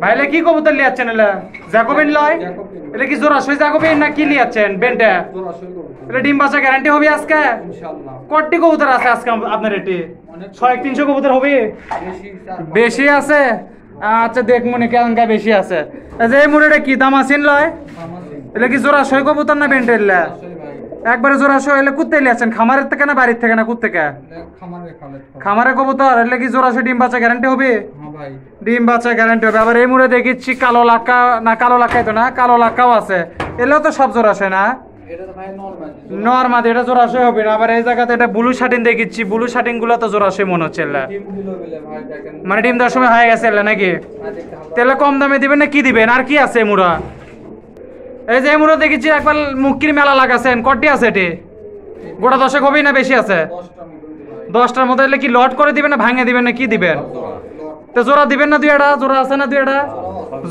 ভাইলে কি কবুতর লিয়াচ্ছেন? এলা জ্যাকোবিন লয়? এটা কি জোড়াশয় জ্যাকোবিন না কি লিয়াচ্ছেন? বেন্টা এটা ডিম বাচ্চা গ্যারান্টি হবে আজকে ইনশাআল্লাহ। কয়টি কবুতর আছে আজকে আপনার? এটি 100-300 কবুতর হবে, বেশি আছে। আচ্ছা দেখ মনে কেমন গায়ে বেশি আছে। যে এই মুড়িটা কি দাম আছেন লয়? এটা কি জোড়াশয় কবুতর না বেন্টা? এলা একবারে জোড়াশয়। এলে কুত্তে লিয়াচ্ছেন খামারের থেকে না বাড়ির থেকে না কুত থেকে? খামারে কবুতর। এলে কি জোড়াশয় ডিম বাচ্চা গ্যারান্টি হবে? ডিম বাচ্চা গ্যারান্টি হবে। আবার এই মুড়ে দেখিচ্ছি কালো লাক্কা না, কালো লাক্কাই তো না, কালো লাক্কাও আছে। এলেও তো সব জোড়াশয় না, নরমাদি এটা জোড়াশয় হবে না। আবার এই জায়গাতে এটা ব্লু শার্টিং দেখিচ্ছি, ব্লু শার্টিং গুলো তো জোড়াশয় মনে হচ্ছে। মানে ডিম দেওয়ার সময় হয়ে গেছে এলে নাকি? তাহলে কম দামে দিবেন না কি দিবেন? আর কি আছে মুড়া? এই যে মুড়ো দেখিচ্ছি একবার মুক্তির মেলা লাগাছেন, কটি আছে এটি? গোটা 10 হবে না বেশি আছে? 10টার মধ্যে। এলে কি লট করে দিবেন না ভাঙে দিবেন না কি দিবেন? তো জোড়া দিবেন না? দুই এটা জোড়া আছে না? দুই এটা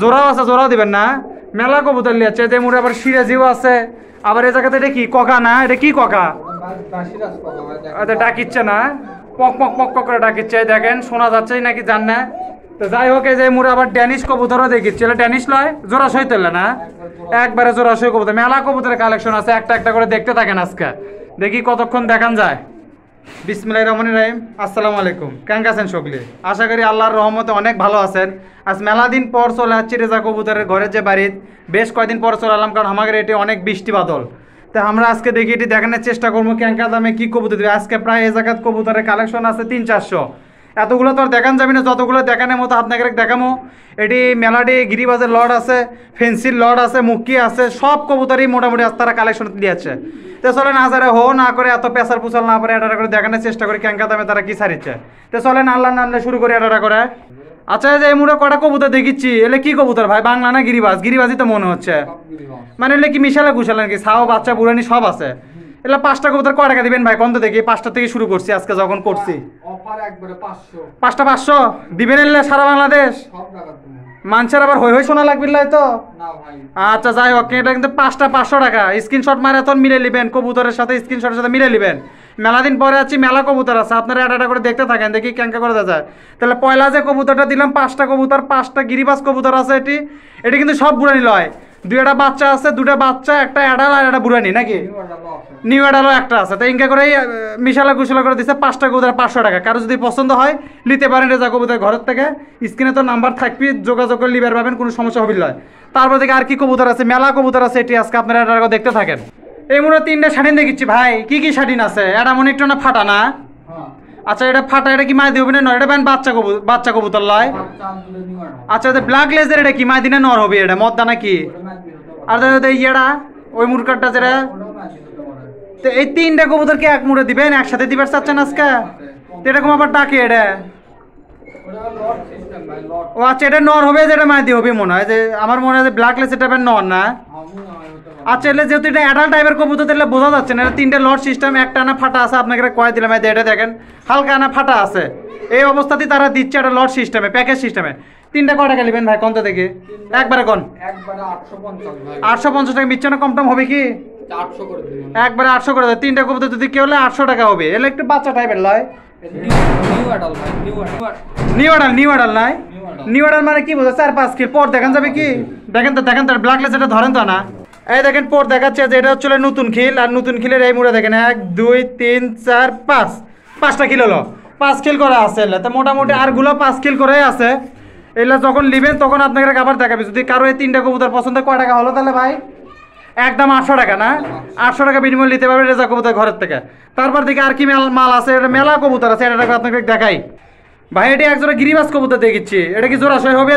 জোড়াও আছে, জোড়াও দিবেন না? মেলা কবুতর লিয়াচ্ছে। যে মুড়ে আবার সিরাজিও আছে। আবার এই জায়গাতে এটা কি ককা না? এটা কি ককা? আচ্ছা ডাকিচ্ছে না, পক পক পক পক করে ডাকিচ্ছে। দেখেন শোনা যাচ্ছে নাকি জান না। তো যাই হোক, এই যে মুড়ে আবার ড্যানিশ কবুতরও দেখিচ্ছে। এটা ড্যানিশ লয়? জোড়াশয় তেলে না, একবারে জোড়াশয় কবুতর। মেলা কবুতরের কালেকশন আছে, একটা একটা করে দেখতে থাকেন আজকে। দেখি কতক্ষণ দেখান যায়। বিসমিল্লাহির রহমানির রহিম। আসসালামু আলাইকুম। কেমন আছেন সকলে? আশা করি আল্লাহর রহমতে অনেক ভালো আছেন। আজ মেলা দিন পর চলে আসছি রেজা কবুতরের ঘরের যে বাড়ির। বেশ কয়েকদিন পর চলে এলাম, কারণ আমাদের এটি অনেক বৃষ্টি বাদল। তো আমরা আজকে দেখি এটি দেখানোর চেষ্টা করবো কেঙ্কা দামে কি কবুতর দেবে। আজকে প্রায় এই জায়গাত কবুতরের কালেকশন আছে 300-400। এতগুলো তো আর দেখান যাবে না, যতগুলো দেখানোর মতো আপনাকে দেখামো। এটি মেলাডি গিরিবাজের লড আছে, ফেন্সির লড আছে, মুক্কি আছে, সব কবুতরই মোটামুটি আজ তারা কালেকশন দিয়েছে। তো চলেন হাজারে হো না করে, এত পেশার পুচাল না করে, এটা করে দেখানোর চেষ্টা করি কেঙ্কা দামে তারা কি ছাড়িচ্ছে। তো চলেন আল্লাহর নাম শুরু করি এটা করে। আচ্ছা এই মুড়ে কটা কবুতর দেখিচ্ছি, এলে কি কবুতর ভাই? বাংলা না গিরিবাজ? গিরিবাজই তো মনে হচ্ছে। মানে এলে কি মিশালে গুছালেন কি? ছাও বাচ্চা বুড়ানি সব আছে। এলা 5টা কবুতর কয় টাকা দিবেন ভাই? কত দেখি? 5টা থেকে শুরু করছি আজকে যখন করছি। 5টা 500 দিবেন? এলে সারা বাংলাদেশ মানুষের আবার হই হই শোনা লাগবে তো। আচ্ছা যাই হোক, এটা কিন্তু 5টা 500 টাকা। স্ক্রিনশট মারে তখন মিলে নেবেন, কবুতরের সাথে স্ক্রিনশটের সাথে মিলে নেবেন। মেলা দিন পরে আছি, মেলা কবুতর আছে, আপনারা এটা করে দেখতে থাকেন, দেখি কেঙ্কা করে যায়। তাহলে পয়লা যে কবুতরটা দিলাম 5টা কবুতর, 5টা গিরিবাজ কবুতর আছে। এটি কিন্তু সব বুড়ানি লয়। 2টা বাচ্চা আছে, 2টা বাচ্চা, একটা অ্যাডাল আর একটা বুড়ানি নাকি? নিউ অ্যাডালও একটা আছে। তো ইনকা করে মিশালা গুছালা করে দিচ্ছে। 5টা কবুতর 500 টাকা। কারো যদি পছন্দ হয় নিতে পারেন রেজা কবুতর ঘরের থেকে। স্ক্রিনে তো নাম্বার থাকবে, যোগাযোগ করে লিবার পাবেন, কোনো সমস্যা হবে না। তারপর থেকে আর কি কবুতর আছে? মেলা কবুতর আছে। এটি আজকে আপনারা এটা দেখতে থাকেন। এই মুড়ে 3টা শাড়িন দেখিচ্ছি ভাই। কি কি শাড়িন আছে? এটা মনে একটু না ফাটা না? আচ্ছা এটা ফাটা, এটা কি মাদি হবে না নর? এটা বাচ্চা কবুতর লয়? আচ্ছা এটা ব্ল্যাক লেজার, এটা কি মাদি না নর হবে? এটা মদ্দা নাকি? আর ইয়েটা ওই মুরকারটা যেটা। তো এই 3টা কবুতরকে এক মুড়ে দিবেন, একসাথে দিবার চাচ্ছেন আজকে? এরকম আবার ডাকে এটা? ও আচ্ছা এটা নর হবে, যেটা মাদি হবে মনে হয়। যে আমার মনে হয় যে ব্ল্যাক লেজার টাইপের নর না? আচ্ছা এলে যেহেতু এটা অ্যাডাল্ট টাইপের কবুতর, তাহলে বোঝা যাচ্ছে না। 3টে লট সিস্টেম, একটা আনা ফাটা আছে। আপনাকে কয় দিলাম, এটা দেখেন হালকা আনা ফাটা আছে। এই অবস্থাতেই তারা দিচ্ছে একটা লট সিস্টেমে, প্যাকেজ সিস্টেমে। 3টা কয় টাকা নেবেন ভাই? কত দেখি একবারে কোন? 850 টাকা। মিচ্ছে না কম টম হবে কি? একবারে 800 করে দেয়। 3টা কবুতর যদি কেউ হলে 800 টাকা হবে। এলে একটু বাচ্চা টাইপের লয়। নিউ অ্যাডাল নাই? নিউ অ্যাডাল মানে কি বোঝা? 4-5 কিল পর দেখান যাবে কি? দেখেন তো ব্ল্যাক লেজারটা ধরেন তো না। এই দেখেন পর দেখাচ্ছে যে এটা হচ্ছে নতুন খিল। আর নতুন খিলের এই মুড়ে দেখেন 1 2 3 4 5 5টা কিল হলো। 5 কিল করে আছে। এলে তো মোটামুটি আরগুলো 5 কিল করে আছে। এগুলো যখন নেবেন তখন আপনাকে আবার দেখাবে। যদি কারো এই 3টা কবুতর পছন্দ, কয় টাকা হলো তাহলে ভাই? একদম 800 টাকা না? 800 টাকা বিনিময় নিতে পারবে রেজা কবুতর ঘরের থেকে। তারপর দিকে আর কি মাল আছে? এটা মেলা কবুতর আছে, এটা আপনাকে দেখাই ভাই। এটি একজোড়া গিরিবাজ কবুতর দেখিচ্ছি। এটা কি জোড়াশয় হবে?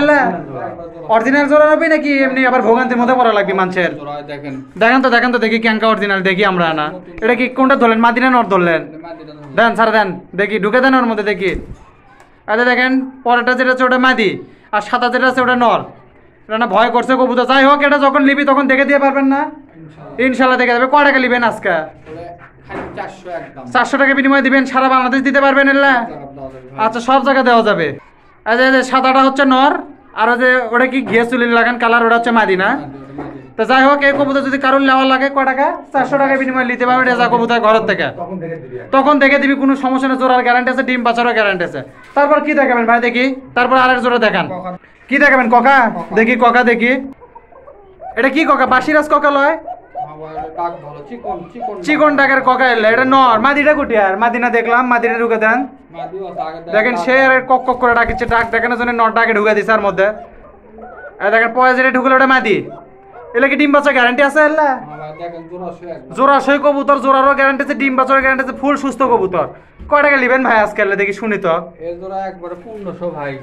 অরিজিনাল জোড়া হবে নাকি এমনি আবার ভোগান্তির মধ্যে পড়া লাগবে মানুষের? দেখেন তো দেখি ক্যাঙ্কা অরিজিনাল দেখি আমরা না। এটা কি কোনটা ধরলেন? মাদিনা নর ধরলেন? দেন সারা দেন দেখি, ঢুকে দেন ওর মধ্যে দেখি। আচ্ছা দেখেন পরেরটা যেটা আছে ওটা মাদি, আর সাদা যেটা আছে ওটা নর। এটা না ভয় করছে কবুতর। যাই হোক, এটা যখন নিবি তখন দেখে দিয়ে পারবেন না? ইনশাল্লাহ দেখে দেবে। কয় টাকা নেবেন আজকে? 400 টাকা বিনিময়ে দিবেন। সারা বাংলাদেশ দিতে পারবেন? এলা আচ্ছা সব জায়গায় দেওয়া যাবে। আচ্ছা সাদাটা হচ্ছে নর, আর যে ওটা কি ঘিয়ে চুলি লাগান কালার, ওটা হচ্ছে মাদি না? তো তো যাই হোক এই কবুতর যদি কারোর নেওয়া লাগে কয় টাকা 400 টাকা বিনিময়ে নিতে পারবে রেজা কবুতর ঘরের থেকে, তখন দেখে দিবি কোনো সমস্যা নেই, জোড়ার গ্যারান্টি আছে, ডিম বাচ্চারও গ্যারান্টি আছে। তারপর কি দেখাবেন ভাই দেখি, তারপর আরেক জোড়া দেখান, কি দেখাবেন ককা দেখি, ককা দেখি এটা কি ককা, বাসিরাজ ককা লয় চিকন টাকার ককা এলে এটা নর, মাদিটা কুটিয়ার মাদিনা দেখলাম, মাদিটা ঢুকে দেন দেখেন সে কক কক করে ডাকিচ্ছে, ডাক দেখানোর জন্য নর ডাকে ঢুকে দিচ্ছে আর মধ্যে দেখেন পরে যেটা ঢুকলো ওটা মাদি। এলে কি ডিম বাচ্চা গ্যারান্টি আছে? এলা জোড়াশয় কবুতর, জোড়ারও গ্যারান্টি আছে, ডিম বাচ্চার গ্যারান্টি আছে, ফুল সুস্থ কবুতর। কয় টাকা নেবেন ভাই আজকে দেখি শুনি তো?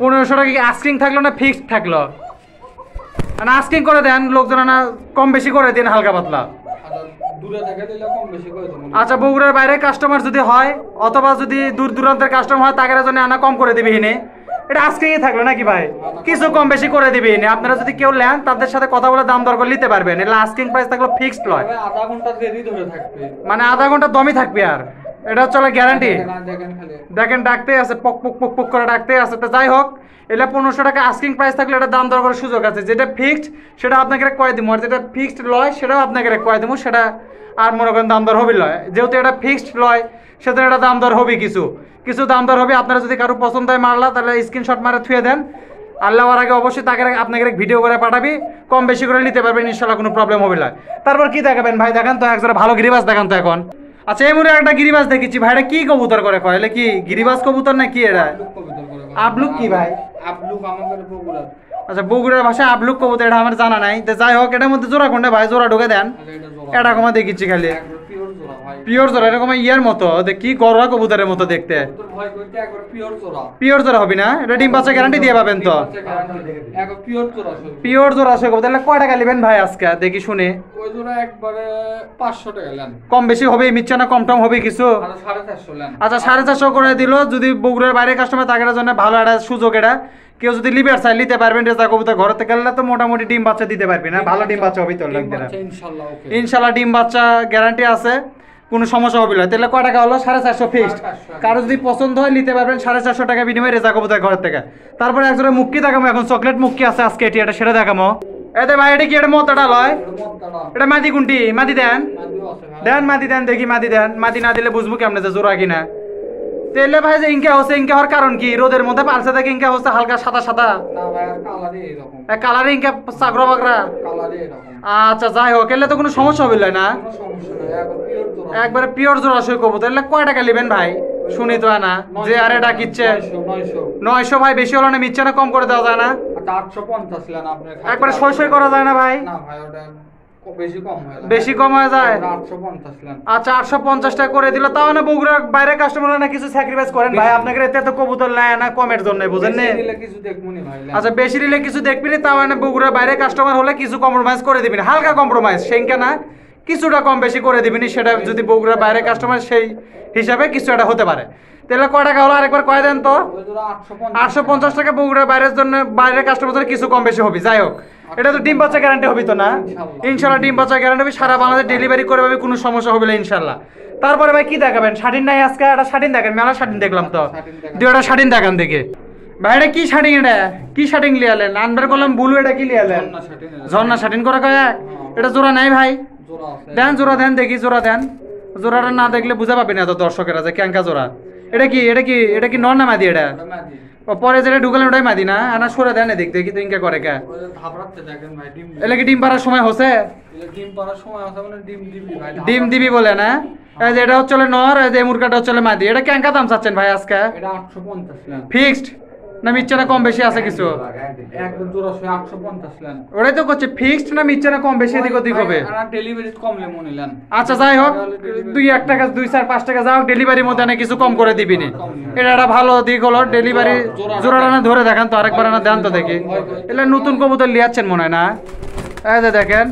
1500 টাকা কি আস্কিং থাকলো না ফিক্সড থাকলো? না আস্কিং করে দেন, লোকজন না কম বেশি করে দিন হালকা পাতলা। আচ্ছা বগুড়ার বাইরে কাস্টমার যদি হয় অথবা যদি দূর দূরান্তের কাস্টমার হয় তাদের জন্য আনা কম করে দিবি হিনে, এটা আজকেই থাকলো নাকি ভাই? কিছু কম বেশি করে দিবি হিনে, আপনারা যদি কেউ নেন তাদের সাথে কথা বলে দাম দর করে নিতে পারবেন। এটা আস্কিং প্রাইস থাকলো ফিক্সড লয়, আধা ঘন্টা দেরি ধরে থাকবে, মানে আধা ঘন্টা দমই থাকবে আর এটা চলে গ্যারান্টি। দেখেন ডাকতে আছে পক পক পক পক করে ডাকতে আছে। তো যাই হোক এটা 1500 টাকা আস্কিং প্রাইস থাকলে এটা দাম দর করার সুযোগ আছে, যেটা ফিক্সড সেটা আপনাকে কয়ে দিব, আর যেটা ফিক্সড লয় সেটাও আপনাকে কয়ে দেবো, সেটা আর মনে করেন দাম দর হবে লয়। যেহেতু এটা ফিক্সড লয় সেটা এটা দাম দর হবে, কিছু কিছু দাম দর হবে। আপনারা যদি কারো পছন্দ হয় মারলা তাহলে স্ক্রিনশট মারে থুয়ে দেন, আল্লাহ আর আগে অবশ্যই তাকে আপনাকে ভিডিও করে পাঠাবি, কম বেশি করে নিতে পারবেন ইনশাল্লাহ, কোনো প্রবলেম হবে না। তারপর কি দেখাবেন ভাই? দেখেন তো একজোড়া ভালো গিরিবাজ দেখান তো এখন। আচ্ছা এই মুরে একটা গিরিবাজ দেখেছি ভাই, এটা কি কবুতর করে কয়? কি গিরিবাজ কবুতর না কি এটা? আবলুক কি ভাই? আবলুক আমাদের বগুড়ার। আচ্ছা বগুড়ার ভাষায় আবলুক কবুতর, এটা আমার জানা নাই। তো যাই হোক এটার মধ্যে জোড়া কোনটা ভাই? জোড়া ঢুকে দেন, এটা কমা দেখেছি খালি পিওর জোড়া, এরকম ইয়ার মতো কি গরুয়া কবুতরের মতো দেখতে, পিওর জোড়া হবে না? এটা ডিম বাচ্চা গ্যারান্টি দিয়ে পাবেন তো? পিওর জোড়া আছে কবুতর। তাহলে কয় টাকা নেবেন ভাই আজকে দেখি শুনে? ওই জোড়া একবারে 500 টাকা নেন, কম বেশি হবে মিচ্ছে না, কম টম হবে কিছু? আচ্ছা 450 করে দিল, যদি বগুড়ার বাইরে কাস্টমার তাদের জন্য ভালো একটা সুযোগ, এটা কেউ যদি লিবার চাই নিতে পারবেন। রেজা কবুতর ঘর থেকে গেলে তো মোটামুটি ডিম বাচ্চা দিতে পারবি না, ভালো ডিম বাচ্চা হবে তো লাগবে না ইনশাল্লাহ, ডিম বাচ্চা গ্যারান্টি আছে, কোনো সমস্যা হবে না। তাহলে কয় টাকা হলো? 450 ফিক্সড। কারো যদি পছন্দ হয় নিতে পারবেন 450 টাকা বিনিময়ে রেজা কবুতর ঘর থেকে। তারপরে একজনের মুক্কি দেখামো এখন, চকলেট মুক্কি আছে আজকে, এটি এটা সেটা দেখামো। এতে ভাই এটা কি এটা মতাটা লয়? এটা মাদি কোনটি? মাদি দেন, দেন মাদি দেন দেখি, মাদি দেন। মাদি না দিলে বুঝবো কেমনে যে জোড়া কিনা। তেলে ভাই যে ইনকা হচ্ছে, ইনকা হওয়ার কারণ কি? রোদের মধ্যে পালসে থেকে ইনকা হচ্ছে হালকা সাদা সাদা, কালারে ইনকা চাকরা বাকরা। আচ্ছা যাই হোক এলে তো কোনো সমস্যা হবে না, একবারে পিওর জোড়া সই কবুতর। এলে কয় টাকা নেবেন ভাই শুনি তো না, যে আরে ডাকিচ্ছে 900 ভাই, বেশি হলো না মিচ্ছে না, কম করে দেওয়া যায় না? 850 একবারে সই করা যায় না ভাই? বেশি কম হয়ে যায়। আচ্ছা 850 টাকা করে দিল, তাও না বগুড়ার বাইরে কাস্টমার না কিছু স্যাক্রিফাইস করেন ভাই, আপনাকে এতে তো কবুতর নেয় না কমের জন্য, বুঝেন না? আচ্ছা বেশি নিলে কিছু দেখবি না, তাও না বগুড়ার বাইরে কাস্টমার হলে কিছু কম্প্রোমাইজ করে দিবি, হালকা কম্প্রোমাইজ, সেঙ্কা না কিছুটা কম বেশি করে দিবি, সেটা যদি বগুড়ার বাইরে কাস্টমার সেই হিসাবে কিছু একটা হতে পারে। তাহলে কয় টাকা হলো আরেকবার কয় দেন তো? 850 টাকা বগুড়ার বাইরের জন্য, বাইরের কাস্টমার জন্য কিছু কম বেশি হবে। যাই হোক এটা তো ডিম বাচ্চা গ্যারান্টি হবে তো না? ইনশাল্লাহ ডিম বাচ্চা গ্যারান্টি হবে, সারা বাংলাদেশ ডেলিভারি করে পাবে, কোনো সমস্যা হবে না ইনশাল্লাহ। তারপরে ভাই কি দেখাবেন? শাটিন নাই আজকে? একটা শাটিন দেখেন, মেলা শাটিন দেখলাম তো, দুটা শাটিন দেখান দেখে ভাই। এটা কি শাটিং? এটা কি শাটিং লিয়ালেন? আনবার করলাম বুলু, এটা কি লিয়ালেন? ঝর্ণা শাটিন করে কয়? এটা জোড়া নাই ভাই? দেন জোড়া দেন দেখি, জোড়া দেন। জোড়াটা না দেখলে বুঝা পাবি না তো দর্শকেরা যে ক্যাঙ্কা জোড়া। এটা কি এটা কি এটা কি নর না মাদি? এটা পরে যেটা ঢুকালেন ওটাই মাদি না? আনা সরে দেন এদিক দেখি তো ইনকা করে কে। এলে কি ডিম পাড়ার সময় হচ্ছে? ডিম দিবি বলে না? এই যে এটা হচ্ছে নর, এই যে মুরগাটা হচ্ছে মাদি। এটা ক্যাঙ্কা দাম চাচ্ছেন ভাই আজকে? ফিক্সড না মিচ্ছে না কম বেশি আছে কিছু? ওটাই তো করছে ফিক্সড না মিচ্ছে না কম বেশি এদিক ওদিক হবে? আচ্ছা যাই হোক 2-1 টাকা 2-4-5 টাকা যাও ডেলিভারির মধ্যে না কিছু কম করে দিবি নি, এটা একটা ভালো দিক হলো। ডেলিভারি জোড়াটা না ধরে দেখান তো, আরেকবার না দেন তো দেখি। এটা নতুন কবুতর লিয়াচ্ছেন মনে হয় না? এই যে দেখেন,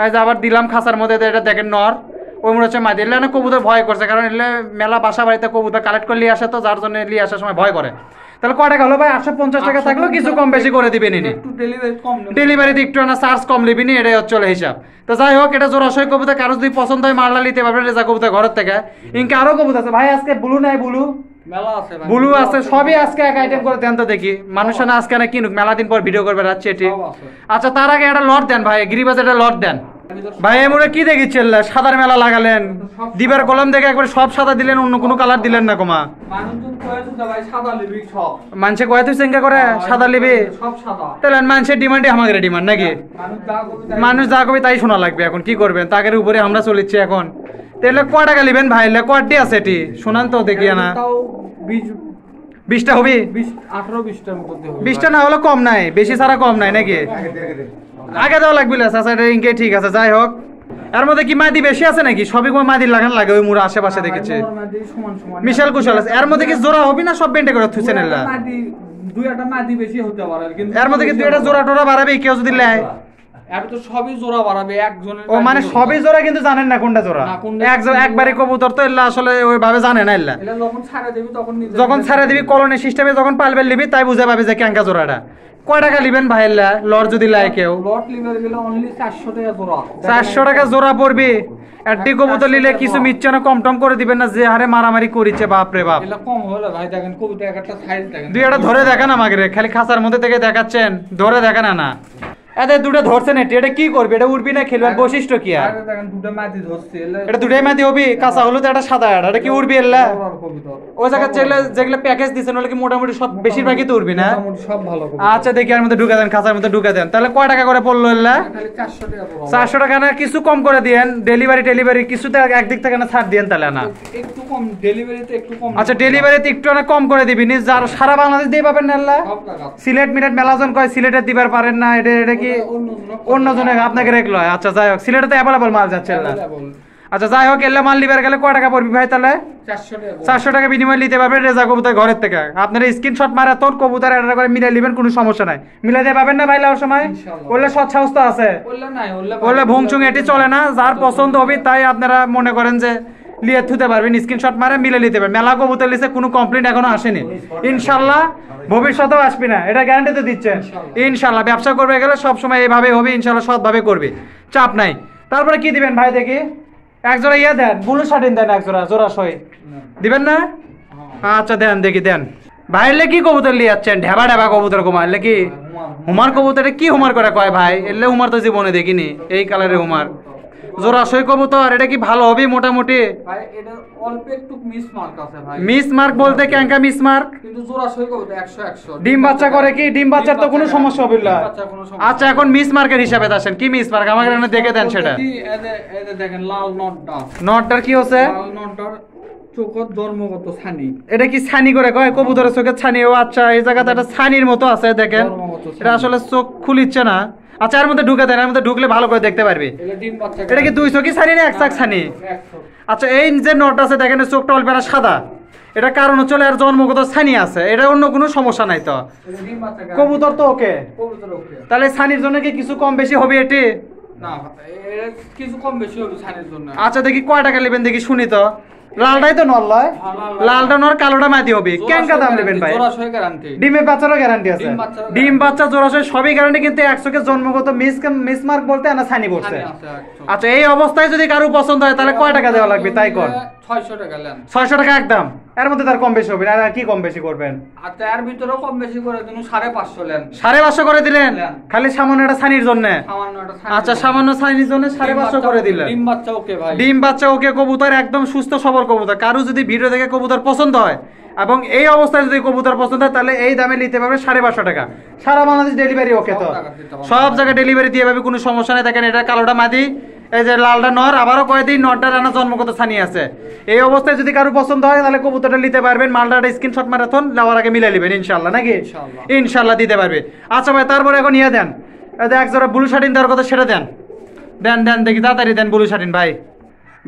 এই যে আবার দিলাম খাঁচার মধ্যে, এটা দেখেন নর, ওই মনে হচ্ছে মাদি। এলে না কবুতর ভয় করছে, কারণ এলে মেলা বাসা বাড়িতে কবুতর কালেক্ট করে নিয়ে আসে তো, যার জন্য নিয়ে আসার সময় ভয় করে। তাহলে কয় টাকা হলো ভাই? 850 টাকা থাকলেও কিছু কম বেশি করে দিবেন, ডেলিভারিতে একটু না চার্জ কম নিবি নি, এটাই হচ্ছে হিসাব। তো যাই হোক এটা জোড়াশয় কবুতর, কারো যদি পছন্দ হয় মারলা নিতে পারবেন রেজা কবুতর ঘরের থেকে। ইনকে আরো কবুতর আছে ভাই আজকে। ব্লু নাই? ব্লু মেলা আছে ভাই। ব্লু আছে, সবই আজকে এক আইটেম করে দেন তো দেখি। মানুষ না আজকে না কিনুক, মেলা দিন পর ভিডিও করবে রাত এটি। সব আছে। আচ্ছা তার আগে একটা লট দেন ভাই, গিরিবাজ একটা লট দেন ভাই। এমরে কি দেখিচ্ছেন সাদার মেলা লাগালেন, দিবার কলম দেখে একবার সব সাদা দিলেন, অন্য কোনো কালার দিলেন না কমা। মানুষজন কয়েছে তো ভাই সাদা লিবি সব। মানুষে কয় তুই চেঙ্গা করে সাদা লিবি, সব সাদা। তাহলে মানুষের ডিমান্ডে আমাদের ডিমান্ড নাকি? মানুষ যা করবে তাই শোনা লাগবে, এখন কি করবেন, তাদের উপরে আমরা চলেছি এখন। তাহলে কয় টাকা লিবেন ভাই? কয়টি আছে এটি শোনান তো দেখি না। তাও 20টা হবে? 18-20টার মতো হবে। 20টা না হলে কম নাই, বেশি ছাড়া কম নাই নাকি? আগে দেওয়া লাগবে আচ্ছা ইনকে ঠিক আছে। যাই হোক, এর মধ্যে কি মাদি বেশি আছে নাকি? সবই কোনো মাদি লাগান লাগে ওই মুড়া আশেপাশে দেখেছে। সমান সমান মিশাল কুশাল আছে। এর মধ্যে কি জোড়া হবে না সব বেন্টে করে থুছেন? দুই একটা মাদি বেশি হতে পারে, কিন্তু এর মধ্যে কি দুই একটা জোড়া টোড়া বাড়াবে কেউ যদি নেয়? আর তো সবই জোড়া বাড়াবে একজনের। ও মানে সবই জোড়া, কিন্তু জানেন না কোনটা জোড়া? না, কোনটা একবারই কবুতর তো এল্লা আসলে ওইভাবে জানে না এল্লা। এটা যখন ছাড়া দিবি তখন যখন ছাড়া দিবি কলোনি সিস্টেমে যখন পালবেল নিবি তাই বুঝে পাবি যে ক্যাঙ্কা জোড়াটা। কয় টাকা লিবেন ভাই এল্লা লর যদি লাই কেউ? লট লিভার গেলে অনলি 400 টাকা জোড়া। 400 টাকা জোড়া পড়বি। একটি কবুতর নিলে কিছু মিচ্ছে না, কম টম করে দিবেন না, যে হারে মারামারি করিছে বাপ রে বাপ। এটা কম হলো ভাই, দেখেন কবুতর একটা সাইজ দেখেন। দুই একটা ধরে দেখান আমাকে রে, খালি খাঁচার মধ্যে থেকে দেখাচ্ছেন, ধরে দেখান না। এদের দুটো ধরছেন এটি, এটা কি করবি? এটা উঠবি না খেলবার বৈশিষ্ট্য কি? আর দেখেন দুটো মাদি ধরছে, এটা দুটাই মাদি হবি, কাঁচা হলুদ একটা সাদা, এটা কি উঠবি এল্লা? ওই জায়গা যেগুলো প্যাকেজ দিচ্ছেন ওগুলো কি মোটামুটি সব বেশিরভাগই তো উঠবি না? সব ভালো। আচ্ছা দেখি এর মধ্যে ঢুকে দেন, খাঁচার মধ্যে ঢুকে দেন। তাহলে কয় টাকা করে পড়লো এল্লা? খালি 400 টাকা পড়বে। 400 টাকা না, কিছু কম করে দিয়েন। ডেলিভারি কিছুতে একদিক থেকে না ছাড় দিয়েন তাহলে না? একটু কম, ডেলিভারিতে একটু কম। আচ্ছা ডেলিভারিতে একটু না কম করে দিবি, নিজ যার সারা বাংলাদেশ দিয়ে পাবেন না এল্লা? সব টাকা। সিলেট মিলেট মেলাজন কয় সিলেটে দিবার পারেন না, এটা কি অন্য জনে আপনাকে রেখলো? আচ্ছা যাই হোক, সিলেটে তো অ্যাভেলেবল মাল যাচ্ছে এল্লা। আচ্ছা যাই হোক, এল্লা মাল লিবার গেলে কয় টাকা পড়বি ভাই তাহলে? 400 টাকা। 400 টাকা বিনিময় নিতে পারবেন রেজা কবুতর ঘরের থেকে। আপনারা স্ক্রিনশট মারা তোর কবুতর অর্ডার করে মিলাই নেবেন, কোনো সমস্যা নাই। মিলাই দিয়ে পাবেন না ভাই লাওর সময়? ইনশাআল্লাহ। ওলে সৎ সাহস তো আছে, বললে নাই, ওলে ভুংচুং এটি চলে না। যার পছন্দ হবে তাই আপনারা মনে করেন যে লিয়ে থুতে পারবেন, স্ক্রিনশট মারে মিলে নিতে পারবেন। মেলা কবুতর লিসে কোনো কমপ্লেন এখনো আসেনি, ইনশাল্লাহ ভবিষ্যতেও আসবে না, এটা গ্যারান্টি তো দিচ্ছেন। ইনশাল্লাহ ব্যবসা করবে গেলে সবসময় এইভাবে হবে, ইনশাল্লাহ সৎভাবে করবে, চাপ নাই। তারপরে কি দিবেন ভাই দেখি? এক জোড়া ইয়ে দেন, ব্লু শার্টিন দেন এক জোড়া, জোড়া সই দিবেন না? আচ্ছা দেন দেখি দেন ভাই। এলে কি কবুতর লিয়ে যাচ্ছেন? ঢেবা ঢেবা কবুতর কমা এলে কি হুমার কবুতরে কি হুমার করে কয় ভাই? এলে হুমার তো জীবনে দেখিনি, এই কালারে হুমার জোড়া সই কবুতর। এটা কি ভালো হবে মোটামুটি? ভাই এটা অল্প একটু মিস মার্ক আছে ভাই। মিস মার্ক বলতে ক্যাঙ্কা মিস মার্ক? কিন্তু জোড়া সই করতে 100 ডিম বাচ্চা করে কি? ডিম বাচ্চার তো কোনো সমস্যা হবে না। ডিম বাচ্চার কোনো সমস্যা। আচ্ছা এখন মিস মার্কের হিসাবে আসেন, কি মিস মার্ক আমাকে এখানে দেখে দেন সেটা। এই দেখেন লাল নটটা। নটটার কি হচ্ছে? লাল নটটার চোখের জন্মগত ছানি। এটা কি ছানি করে কয়? কবুতরের চোখের ছানি? ও আচ্ছা, এই জায়গাতে একটা ছানির মতো আছে দেখেন, এটা আসলে চোখ খুলিচ্ছে না। আচ্ছা এর মধ্যে ঢুকে দেন, এর মধ্যে ঢুকলে ভালো করে দেখতে পারবি। এটা ডিম বাচ্চা। এটা কি দুই চোখই ছানি না এক চাক ছানি? আচ্ছা এই যে নট আছে দেখেন, চোখটা অল্প সাদা, এটা কারণ হচ্ছে এর জন্মগত ছানি আছে, এটা অন্য কোনো সমস্যা নাই তো? কবুতর তো ওকে, তাহলে ছানির জন্য কি কিছু কম বেশি হবে এটি? না, এটা কিছু কম বেশি হবে ছানির জন্য। আচ্ছা দেখি কয় টাকা নেবেন দেখি শুনি তো। লালটাই তো নর লয়, লালটা নর কালোটা মাদি হবে। কেঙ্কা দাম নেবেন ভাই? জোড়াশয় গ্যারান্টি। ডিমের বাচ্চারও গ্যারান্টি আছে? ডিম বাচ্চা জোড়াশয় সবই গ্যারান্টি, কিন্তু 100 জন্মগত মিসমার্ক বলতে না ছানি পড়ছে। আচ্ছা এই অবস্থায় যদি কারো পছন্দ হয় তাহলে কয় টাকা দেওয়া লাগবে তাই কর? 600 টাকা নেন। 600 টাকা একদম? এর মধ্যে তার কম বেশি হবে না? আর কি কম বেশি করবেন? আচ্ছা এর ভিতরেও কম বেশি করে দিন, 550 নেন। 550 করে দিলেন খালি সামান্য একটা ছানির জন্য? সামান্য একটা ছানি। আচ্ছা সামান্য ছানির জন্য 550 করে দিলেন। ডিম বাচ্চা ওকে ভাই, ডিম বাচ্চা ওকে কবুতর, একদম সুস্থ সবল কবুতর। কারো যদি ভিডিও দেখে কবুতর পছন্দ হয় এবং এই অবস্থায় যদি কবুতর পছন্দ হয় তাহলে এই দামে নিতে পারবে 550 টাকা। সারা বাংলাদেশ ডেলিভারি ওকে তো? সব জায়গায় ডেলিভারি দিয়ে পাবে, কোনো সমস্যা নেই। দেখেন এটা কালোটা মাদি, এই যে লালটা নর, আবারও কয়েকদিন নরটা রানা জন্মগত ছানি আছে। এই অবস্থায় যদি কারো পছন্দ হয় তাহলে কবুতরটা নিতে পারবেন। মালটাটা স্ক্রিনশট মারাথন নেওয়ার আগে মিলে নেবেন ইনশাল্লাহ, নাকি? ইনশাল্লাহ দিতে পারবে। আচ্ছা ভাই তারপরে এখন ইয়ে দেন, এক জোড়া ব্লু শার্টিন দেওয়ার কথা সেটা দেন। দেন দেন দেখি তাড়াতাড়ি দেন ব্লু শার্টিন ভাই।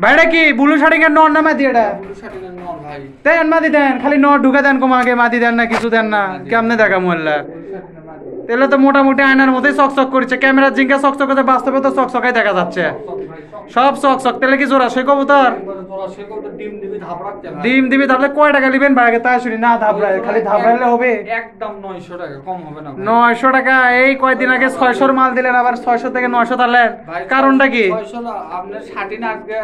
ভাইটা কি ব্লু শার্টিং এর নর না মাদি? এটা দেন মাদি দেন, খালি নর ঢুকে দেন কম আগে, মাদি দেন না কিছু দেন না, কেমনে দেখা মোল্লা? তাহলে তো মোটামুটি আয়নার মধ্যেই চকচক করছে, ক্যামেরার জিঙ্কা চকচক করতে, বাস্তবে তো চকচকাই দেখা যাচ্ছে, সব চকচক। তাহলে কি জোড়া সই কবুতর? ডিম দিবি। তাহলে কয় টাকা নেবেন ভাই আগে তাই শুনি? না ধাপড়ায়, খালি ধাপড়াইলে হবে? একদম 900 টাকা, কম হবে না। 900 টাকা? এই কয়দিন আগে 600 মাল দিলেন, আবার 600 থেকে 900 তাহলেন, কারণটা কি? 600 আপনার 60 আজকে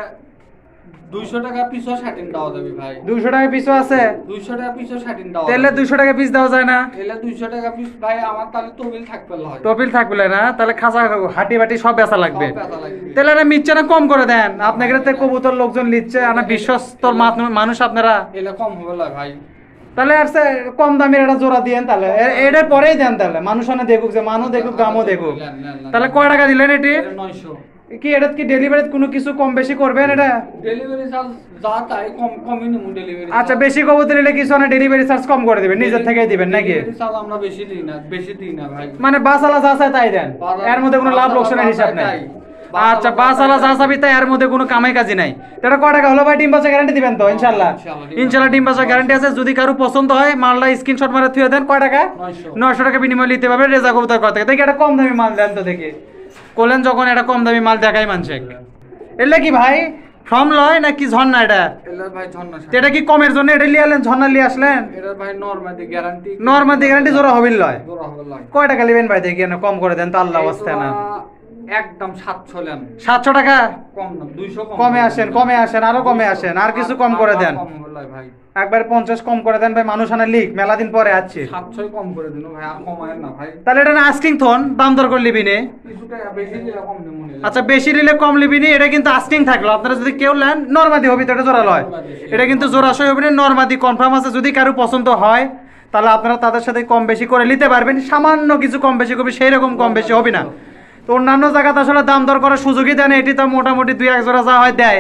200 টাকা পিছও শাটিন দেওয়া যাবে ভাই। 200 টাকা পিছও আছে? 200 টাকা পিছও শাটিন দেওয়া তাহলে যাবে। 200 টাকা পিস দেওয়া যায় না? এলে 200 টাকা পিস ভাই আমার তাহলে তহবিল থাকবে হয়। টপিল থাকবে না, তাহলে খাঁচা হাঁটি বাটি সব বেচা লাগবে। সব বেচা লাগবে। তাহলে এটা মিচ্ছে না কম করে দেন, আপনাকে তো কবুতর লোকজন নিচ্ছে, আনা বিশ্বস্ত মানুষ আপনারা, এলে কম হবে না ভাই। তাহলে আর কম দামের একটা জোড়া দিয়েন, তাহলে এটার পরেই দেন, তাহলে মানুষ অনেক দেখুক, যে মানুষ দেখুক দামও দেখুক। তাহলে কয় টাকা দিলেন এটি? 900। কি এটা কি ডেলিভারি কোনো কিছু কম বেশি করবেন? এটা ডেলিভারি চার্জ যা তাই কমই নিমু ডেলিভারি। আচ্ছা, বেশি কবুতর নিলে কিছু না ডেলিভারি চার্জ কম করে দিবেন, নিজের থেকেই দিবেন নাকি? ডেলিভারি চার্জ আমরা বেশি দিই না ভাই। মানে বাসালা যা চায় তাই দেন, এর মধ্যে কোনো লাভ লোকসানের হিসাব নেই। আচ্ছা, বাসালা যা চাবি তাই, এর মধ্যে কোনো কামাই কাজি নাই। এটা কয় টাকা হলো ভাই? ডিম বাচ্চা গ্যারান্টি দিবেন তো ইনশাআল্লাহ? ইনশাআল্লাহ ডিম বাচ্চা গ্যারান্টি আছে। যদি কারো পছন্দ হয় মালটা স্ক্রিনশট মারে থুয়ে দেন। কয় টাকা? 900 টাকা বিনিময় নিতে পারবে রেজা কবুতর কথা। দেখি এটা কম দামি মাল দেন তো দেখি। কোলেন যখন এটা কম দামি মাল দেখাই মানছে, এটা কি ভাই ফর্ম লয় নাকি ঝর্ণা? এটা ভাই ঝর্ণা। এটা কি কমের জন্য এটা লিয়ে আলেন, ঝর্ণা লিয়ে আসলেন? এটা ভাই নরমাদি গ্যারান্টি। নরমাদি গ্যারান্টি জোড়া হবিল লয়? জোড়া হবে লয়। কয় টাকা নেবেন ভাই দেখি না, কম করে দেন তো, আল্লাহ অবস্থা না। একদম 700 নেন। 700 টাকা কম না, 200 কমে আসেন, আরো কমে আসেন, আর কিছু কম করে দেন। কম হবে লয় ভাই। একবার 50 কম করে দেন ভাই, মানুষ আনা লিখ, মেলা দিন পরে আসছে। 700 কম করে দিন ভাই, আর কমায় না ভাই। তাহলে এটা না আস্কিং থন, দাম দর করে লিবি নে। কিছু টাকা বেশি দিলে কম দেব মনে। আচ্ছা, বেশি নিলে কম লিবি নি, এটা কিন্তু আস্কিং থাকলো। আপনারা যদি কেউ নেন নরমাদি হবি তো এটা জোড়া লয়, এটা কিন্তু জোড়াশয় হবি না, নরমাদি কনফার্ম আছে। যদি কারো পছন্দ হয় তাহলে আপনারা তাদের সাথে কম বেশি করে নিতে পারবেন, সামান্য কিছু কম বেশি করবে, সেই রকম কম বেশি হবে না। তো অন্যান্য জায়গাতে আসলে দাম দর করার সুযোগই দেয় না, এটি তো মোটামুটি 2-1 জোড়া যা হয় দেয়।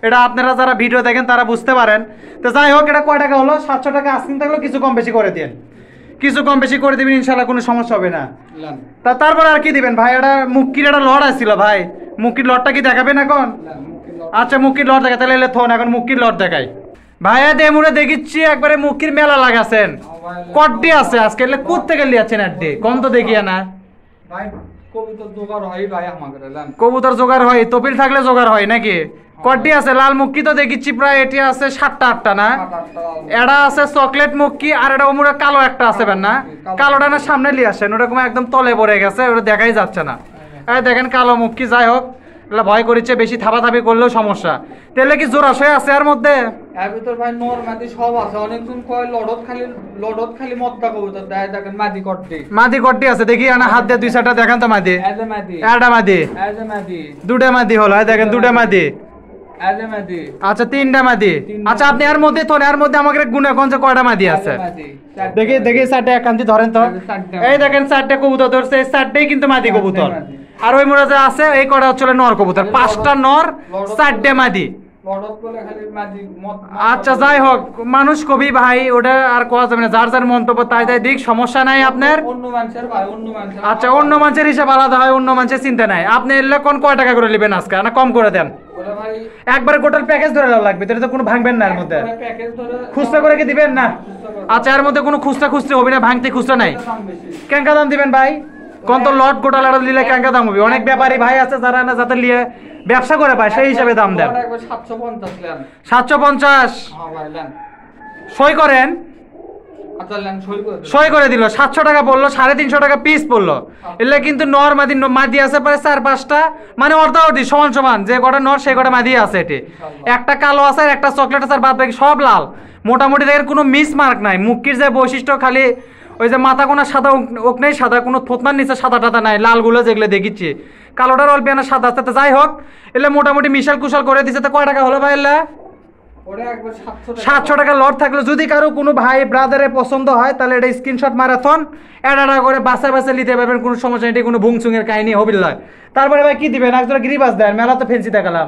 এটা আপনারা যারা ভিডিও দেখেন তারা বুঝতে পারেন। তো যাই হোক, এটা কয় টাকা হলো? 700 টাকা আস্কিং থাকলো, কিছু কম বেশি করে দেন, কিছু কম বেশি করে দিবেন ইনশাল্লাহ, কোনো সমস্যা হবে না। তারপরে আর কি দিবেন ভাই? এটা মুক্কির একটা লট আসছিল ভাই, মুক্কির লটটা কি দেখাবেন এখন? আচ্ছা, মুক্কির লট দেখা, তাহলে থন এখন মুক্কির লট দেখাই। ভাইয়া দেমুরে দেখিচ্ছি একবারে মুক্কির মেলা লাগাছেন, কড্ডি আছে আজকে, কোথ থেকে লিয়াচ্ছেন আড্ডি কম তো দেখিয়া না ভাই। কবুতর জোগাড় হয় ভাই আমাদের, কবুতর জোগাড় হয়, তপিল থাকলে জোগাড় হয় নাকি? কড্ডি আছে লাল মুক্কি তো দেখিচ্ছি প্রায়, এটি আছে 7টা-8টা না? এটা আছে চকলেট মুক্কি, আর এটা ওমুরা কালো একটা আছে না? কালোটা না সামনে লিয়ে আসেন, ওরকম একদম তলে পড়ে গেছে, ওটা দেখাই যাচ্ছে না। এই দেখেন কালো মুক্কি। যাই হোক, ভয় করেছে, বেশি থাপাথাপি করলেও সমস্যা। তাহলে কি জোড়াশয় আছে এর মধ্যে? এর ভিতর ভাই নরমাদি সব আছে। অনেকজন কয় লডত খালি মদ্দা কবুতর দেয়, দেখেন মাদি কড্ডি আছে। দেখি আনা হাত দিয়ে 2-4টা দেখান তো মাদি। এজে মাদি, একটা মাদি, এজে মাদি, দুটা মাদি হলো, দেখেন দুটা মাদি, এজে মাদি। আচ্ছা, 3টা মাদি। আচ্ছা, আপনি এর মধ্যে তো, এর মধ্যে আমাকে গুণে কোন কয়টা মাদি আছে দেখি। 4টা একান্তি ধরেন তো। এই দেখেন 4টা কবুতর ধরছে, 4টাই কিন্তু মাদি কবুতর। আর ওই মোড়া যে আছে এই কটা হচ্ছে নর কবুতর, 5টা নর, 4টা মাদি। আচ্ছা, যাই হোক, মানুষ কবি ভাই, ওটা আর কোয়া যাবে না, যার যার মন্তব্য তাই তাই দিক, সমস্যা নাই আপনার। আচ্ছা, অন্য মানুষের হিসাব আলাদা হয়, অন্য মানুষের চিন্তা নাই। আপনি এলে কোন কয় টাকা করে নেবেন আজকে, না কম করে দেন? একবারে গোটাল প্যাকেজ ধরে লাগবে, তো কোনো ভাঙবেন না এর মধ্যে? খুচরা করে কি দিবেন না? আচ্ছা, এর মধ্যে কোনো খুচরা হবে না, ভাঙতে খুচরা নাই। কেঙ্কা দাম দিবেন ভাই? কোন তো লট গোটাল আর নিলে কেঙ্কা দাম হবে? অনেক ব্যাপারী ভাই আছে যারা না যাতে নিয়ে ব্যবসা করে পায়, সেই হিসাবে দাম দেন। 750 সই করেন, সই করে দিল। 700 টাকা বললো, 350 টাকা পিস পড়লো। এলে কিন্তু নর মাদি আছে প্রায় 4-5টা, মানে অর্ধাঅর্ধি সমান, যে কটা নর সেই কটা মাদি আছে। এটি একটা কালো আছে, একটা চকলেট আছে, আর বাদ বাকি সব লাল। মোটামুটি দেখেন কোনো মিস মার্ক নাই। মুক্তির যে বৈশিষ্ট্য, খালি ওই যে মাথা কোনা সাদা ওক নেই, সাদা কোনো থতনার নিচে সাদা টাদা নাই, লালগুলো যেগুলো দেখিচ্ছি, কালোটার অল্প না সাদা আছে। যাই হোক, এলে মোটামুটি মিশাল কুশাল করে দিচ্ছে। তো কয় টাকা হলো ভাই? এলে 700 টাকা লট থাকলো। যদি কারো কোনো ভাই ব্রাদারে পছন্দ হয় তাহলে এটা স্ক্রিনশট মারাথন এটা করে বাসা নিতে পারবেন, কোনো সমস্যা নেই, কোনো ভুংচুঙের কাহিনী হবিল নয়। তারপরে ভাই কি দিবেন? একজোড়া গিরিবাস দেন, মেলা তো ফেন্সি দেখালাম,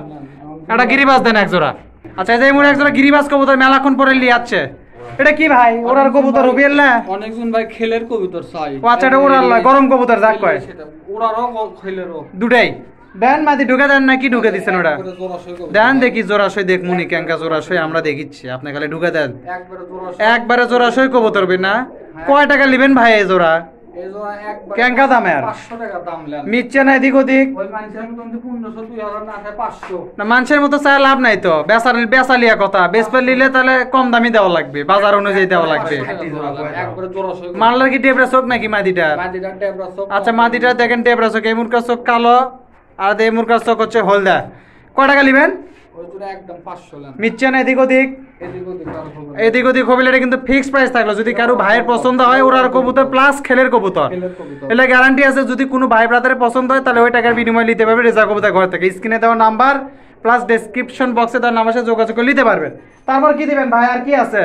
একটা গিরিবাস দেন একজোড়া। আচ্ছা, এই মনে একজোড়া গিরিবাস কবুতর মেলাক্ষণ পরে লিয়ে যাচ্ছে। এটা কি ভাই? ওরার কবুতর হবিল না? অনেকজন ভাই খেলের কবুতর চাই। ও আচ্ছা, এটা ওরার লয়, গরম কবুতর যাক কয়, ওরারও খেলেরও দুটাই দেন। মাদি ঢুকে দেন নাকি ঢুকে দিচ্ছেন? ওটা দেন দেখি, জোড়াশয় দেখ মুনি কেঙ্কা জোড়াশয় আমরা দেখিচ্ছি, আপনি খালি ঢুকে দেন। একবারে জোড়াশয় কবুতর না? কয় টাকা নেবেন ভাই এই জোড়া? কেঙ্কা দামের? 500 টাকা দাম নেন। মিচ্ছে না এদিক ওদিক? ওই মানুষের মতন 1500-2000 না, 500 না, মানুষের মতো চাই লাভ নাই তো। বেচা লিয়া কথা, বেচপা নিলে তাহলে কম দামি দেওয়া লাগবে, বাজার অনুযায়ী দেওয়া লাগবে। মানলার কি টেবরা চোখ নাকি মাদিটা? আচ্ছা, মাদিটা দেখেন টেবরা চোখ, এই মুরকার চোখ কালো, আর এই মুরকার চোখ হচ্ছে হলদা। কয় টাকা নেবেন? ওই জোড়া একদম 500 লাখ মিচ্ছেন এদিক ওদিক এদিক ওদিক হবিল, এটা কিন্তু ফিক্সড প্রাইস থাকলো। যদি কারো ভাইয়ের পছন্দ হয় ওরার কবুতর প্লাস খেলের কবুতর, এটা গ্যারান্টি আছে। যদি কোনো ভাই ব্রাদারের পছন্দ হয় তাহলে ওই টাকার বিনিময়ে নিতে পারবে রেজা কবুতর ঘর থেকে। স্ক্রিনে দেওয়া নাম্বার প্লাস ডেসক্রিপশন বক্সে দেওয়া নাম্বার সাথে যোগাযোগ করে নিতে পারবেন। তারপর কি দিবেন ভাই, আর কি আছে?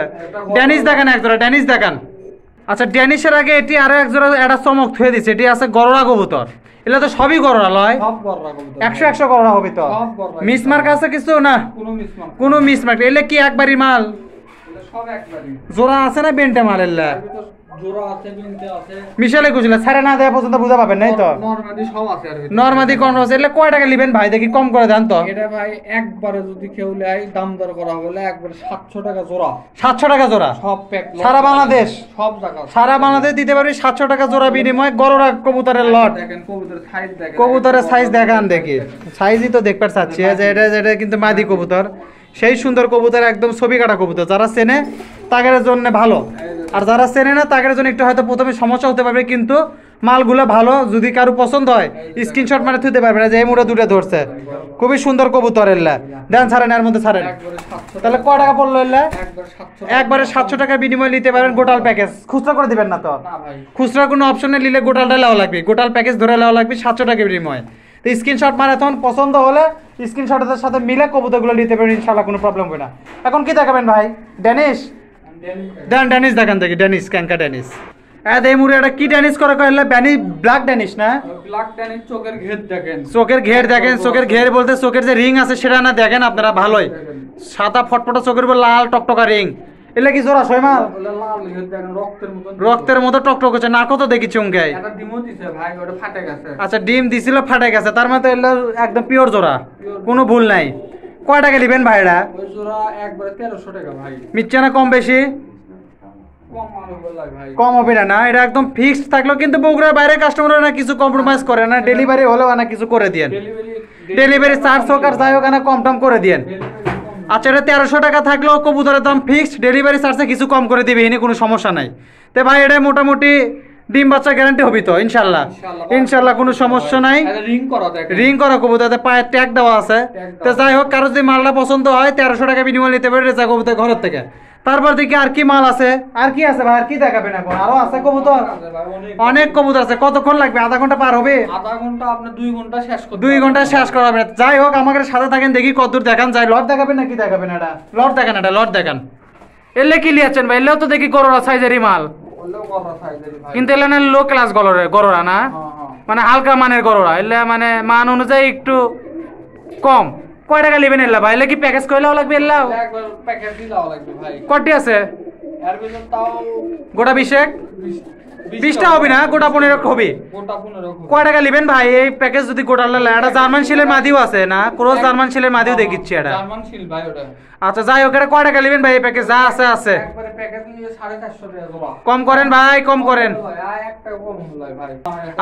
ড্যানিশ দেখান এক জোড়া, ড্যানিশ দেখান। আচ্ছা ড্যানিশের আগে এটি আরো এক জোড়া একটা চমক থুয়ে দিচ্ছে, এটি আছে গরড়া কবুতর। এগুলো তো সবই গরড়া লয়, সব গররা কবুতর 100 গরড়া হবে তো। সব গররা, মিসমার্ক আছে কিছু না? কোনো মিসমার্ক, কোনো মিসমার্ক। এলে কি একবারই মাল? এটা সব একবারই। জোড়া আছে না বেন্টে মাল? এলে এর ভিতর জোড়া আছে, বিনতে আছে, মিশালে কুচলে ছাড়া না দেওয়া পর্যন্ত বুঝা পাবেন নাই তো? নরমালি সব আছে এর ভিতর। নরমাদি কম আছে। এলে কয় টাকা নেবেন ভাই, দেখি কম করে দেন তো। এটা ভাই একবারে যদি কেউ লাই দাম দর করা হলে একবারে 700 টাকা জোড়া। 700 টাকা জোড়া সব প্যাক সারা বাংলাদেশ, সব জায়গা সারা বাংলাদেশ দিতে পারবি 700 টাকা জোড়া বিনিময় গরড়া কবুতরের লট। দেখেন কবুতরের সাইজ দেখেন, কবুতরের সাইজ দেখান দেখি। সাইজই তো দেখবার চাচ্ছি যে এটা কিন্তু মাদি কবুতর, সেই সুন্দর কবুতর, একদম ছবি কাটা কবুতর। যারা চেনে তাদের জন্য ভালো, আর যারা চেনে না তাদের জন্য একটু হয়তো প্রথমে সমস্যা হতে পারবে, কিন্তু মালগুলো ভালো। যদি কারো পছন্দ হয় স্ক্রিনশট মানে থুতে পারবে না যে এই মুড়ে দুটো ধরছে। খুবই সুন্দর কবুতর। এল্লা দেন ছাড়েন, এর মধ্যে ছাড়েন। একবারে 700 তাহলে কয় টাকা পড়লো? এল্লা একবারে 700 একবারে 700 টাকা বিনিময় নিতে পারেন গোটাল প্যাকেজ। খুচরা করে দিবেন না তো? না ভাই, খুচরা কোনো অপশনে নিলে গোটালটা লেওয়া লাগবে, গোটাল প্যাকেজ ধরে লেওয়া লাগবে 700 টাকা বিনিময়। তো স্ক্রিনশট মানে তখন পছন্দ হলে স্ক্রিনশটের সাথে মিলে কবুতরগুলো নিতে পারেন, ইনশাআল্লাহ কোনো প্রবলেম হবে না। এখন কি দেখাবেন ভাই? ড্যানিশ দেন, ড্যানিশ দেখান দেখি। ড্যানিশ ক্যানকা ড্যানিশ। এই মুড়ে এটা কি ড্যানিশ করে কইলে? ব্ল্যাক ড্যানিশ না? ব্ল্যাক ড্যানিশ চোখের ঘের দেখেন, চোখের ঘের দেখেন। চোখের ঘের বলতে চোখের যে রিং আছে সেটা না দেখেন আপনারা ভালোই। সাদা ফটফটা চোখের উপর লাল টকটকা রিং। এলে কি জোড়া ছয় মাল? ওটা লাল ঘের দেখেন, রক্তের মতো, রক্তের মতো টকটক হচ্ছে, নাকও তো দেখি চুমকাই। এটা ডিমও দিছে ভাই, ওটা ফাটে গেছে। আচ্ছা ডিম দিছিল ফাটে গেছে, তার মানে তো এগুলো একদম পিওর জোড়া, কোনো ভুল নাই। কয় টাকা নেবেন ভাইরা? ওই জোড়া একবারে 1300 টাকা ভাই। মিথ্যা না কম বেশি? কম আর হবে ভাই, কম হবে না? না এটা একদম ফিক্সড থাকলো, কিন্তু বগুড়ার বাইরে কাস্টমাররা না কিছু কম্প্রোমাইজ করে না। ডেলিভারি হলেও না কিছু করে দিয়েন, ডেলিভারি চার্জ হোক আর যাই হোক না কম টম করে দিয়েন। আচ্ছা এটা 1300 টাকা থাকলেও কবুতরের দাম ফিক্সড, ডেলিভারি চার্জে কিছু কম করে দিবে, এনে কোনো সমস্যা নাই। তো ভাই এটা মোটামুটি ডিম বাচ্চা গ্যারান্টি হবে তো ইনশাল্লাহ? ইনশাল্লাহ কোনো সমস্যা নাই। রিং করা দেখেন, রিং করা কবুতর, পায়ের ট্যাগ দেওয়া আছে। তো যাই হোক, কারো যদি মালটা পছন্দ হয় 1300 টাকা বিনিময় নিতে পারে রেজা কবুতর ঘরের থেকে। তারপর দেখি আর কি মাল আছে, আর কি আছে ভাই, আর কি দেখাবেন এখন? আরো আছে কবুতর, অনেক কবুতর আছে। কতক্ষণ লাগবে? আধা ঘন্টা পার হবে? আধা ঘন্টা, আপনি 2 ঘন্টা শেষ করতে 2 ঘন্টা শেষ করাবেন। যাই হোক আমাদের সাথে থাকেন, দেখি কতদূর দেখান যায়। লট দেখাবেন নাকি দেখাবেন? এটা লট দেখান, এটা লট দেখান। এলে কি লিয়াচ্ছেন ভাই? এলেও তো দেখি গরড়া সাইজেরই মাল, বললেও করা সাইজের ভাই। কিন্তু এলে না লো ক্লাস গরড়া না, মানে হালকা মানের গরড়া। এলে মানে মান অনুযায়ী একটু কম। কয় টাকা নেবেন এল্লা ভাই? এলে কি প্যাকেজ কইলাও লাগবে? এল্লাও একবার প্যাকেট দিলাও লাগবে ভাই। কটি আছে? এর ভিতর তাও গোটা 20টা হবে না, গোটা 15 হবে। গোটা 15 কয় টাকা নেবেন ভাই এই প্যাকেজ? যদি গোটা এটা জার্মান শিলের মাদিও আছে না, ক্রস জার্মান শিলের মাদিও দেখিচ্ছি এটা। জার্মান শিল ভাই ওটা। আচ্ছা যাই হোক, এটা কয় টাকা নেবেন ভাই এই প্যাকেজ? যা আছে আছে, একবারে প্যাকেট নিয়ে 450 টাকা জোড়া। কম করেন ভাই, কম করেন। আর একটা কম হলো ভাই।